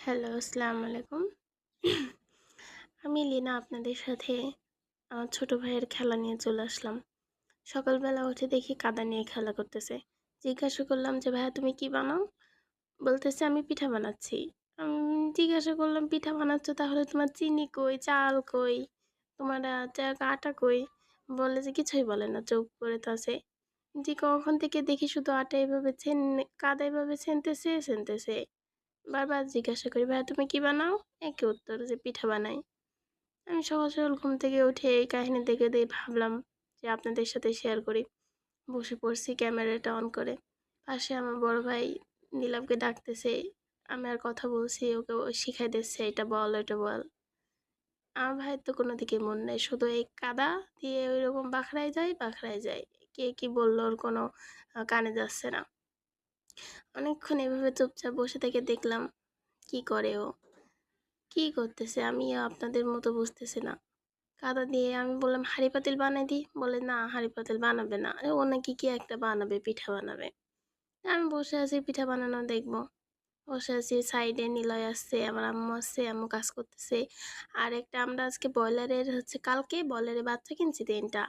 Hello, আসসালামু আলাইকুম। আমি লিনা আপনাদের সাথে আমার ছোটো ভাইয়ের খেলা নিয়ে চলে আসলাম। সকালবেলা উঠে দেখি কাদা নিয়ে খেলা করতেছে। জিজ্ঞাসা করলাম যে, "ভাইয়া তুমি কি বানাও?" বলতেছে, "আমি পিঠা বানাচ্ছি।" জিজ্ঞাসা করলাম, "পিঠা বানাচ্ছ তাহলে তোমার চিনি কই, চাল কই, তোমার আটা কই?" বলে যে, "কিছুই বলে না, চুপ করে তো আছে।" যে কখন থেকে দেখি শুধু আটা এভাবে কাদা এভাবে ছেনতেছে। বারবার জিজ্ঞাসা করি, "ভাইয়া তুমি কি বানাও?" একই উত্তর যে পিঠা বানাই। আমি সকাল সকাল ঘুম থেকে উঠে এই কাহিনী দেখে ভাবলাম যে আপনাদের সাথে শেয়ার করি। বসে পড়ছি ক্যামেরাটা অন করে। পাশে আমার বড় ভাই নীলাভকে ডাকতেছে। আমি আর কথা বলছি, ওকে ও শিখাই দিচ্ছে, "এটা বল, ওটা বল।" আমার ভাইয়ের তো কোনো দিকে মন নেই। শুধু এই কাদা দিয়ে ওইরকম বাখরায় যায়। কে কি বলল ওর কোনো কানে যাচ্ছে না। অনেকক্ষণ এভাবে চুপচাপ বসে থেকে দেখলাম কি করে ও। কি করতেছে আমিও আপনাদের মতো বুঝতেছি না। কাদা দিয়ে আমি বললাম, "হাঁড়ি পাতিল বানাই দিই।" বলে, "না, হাঁড়ি পাতিল বানাবে না। ও নাকি কি একটা বানাবে, পিঠা বানাবে।" আমি বসে আছি পিঠা বানানো দেখবো। বসে আছি, সাইডে নিলয় আসছে, আমার আম্মু আসছে, আম্মু কাজ করতেছে। আর একটা আমরা আজকে কালকে ব্রয়লারের বাচ্চা কিনছি ৩ টা।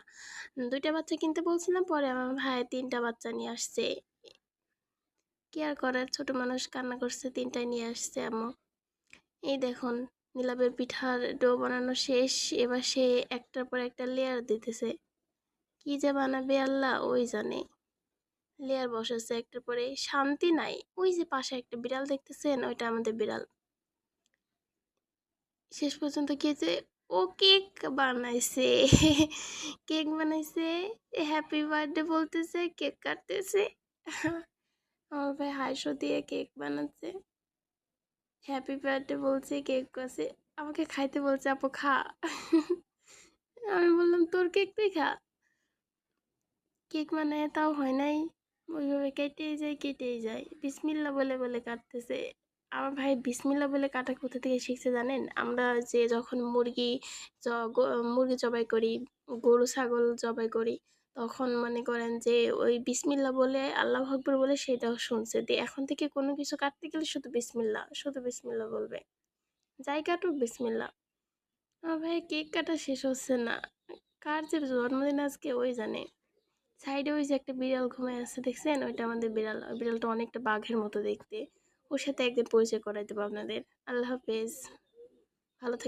২ টা বাচ্চা কিনতে বলছিলাম, পরে আমার ভাই ৩ টা বাচ্চা নিয়ে আসছে। কি আর করার, ছোট মানুষ কান্না করছে, ৩ টাই নিয়ে আসছে আম্মু। এই দেখুন, নীলাভের পিঠার ডো বানানো শেষ। এবার সে একটার পর একটা লেয়ার দিতেছে। কি যে বানাবে আল্লাহ ওই জানে। লেয়ার বসাচ্ছে একটার পরে, শান্তি নাই। ওই যে পাশে একটা বিড়াল দেখতেছেন, ওইটা আমাদের বিড়াল। শেষ পর্যন্ত কি হয়েছে, ও কেক বানাইছে। কেক বানাইছে, হ্যাপি বার্থডে বলতেছে, কেক কাটতেছে। আমার ভাই হাঁসও দিয়ে কেক বানাচ্ছে, হ্যাপি বার্থডে বলছে, কেক কাছে আমাকে খাইতে বলছে, "আপু খা।" আমি বললাম, "তোর কেক তুই খা।" কেক বানায় তাও হয় নাই, ওইভাবে কেটেই যায়। বিসমিল্লা বলে বলে কাটতেছে। আমার ভাই বিসমিল্লা বলে কাটা কোথা থেকে শিখছে জানেন? আমরা যে যখন মুরগি জবাই করি, গরু ছাগল জবাই করি, তখন মনে করেন যে ওই বিসমিল্লা বলে, আল্লাহু আকবার বলে সেটাও শুনছে। দিয়ে এখন থেকে কোনো কিছু কাটতে গেলে শুধু বিসমিল্লা বলবে। যাই কাটুক বিসমিল্লা। আমার ভাই কেক কাটা শেষ হচ্ছে না। কার যে জন্মদিন আজকে ওই জানে। সাইডে ওই যে একটা বিড়াল ঘুমায় আছে দেখছেন, ওইটা আমাদের বিড়াল। ওই বিড়ালটা অনেকটা বাঘের মতো দেখতে। ওর সাথে একদিন পরিচয় করাই দেবো আপনাদের। আল্লাহ হাফেজ, ভালো থাকবেন।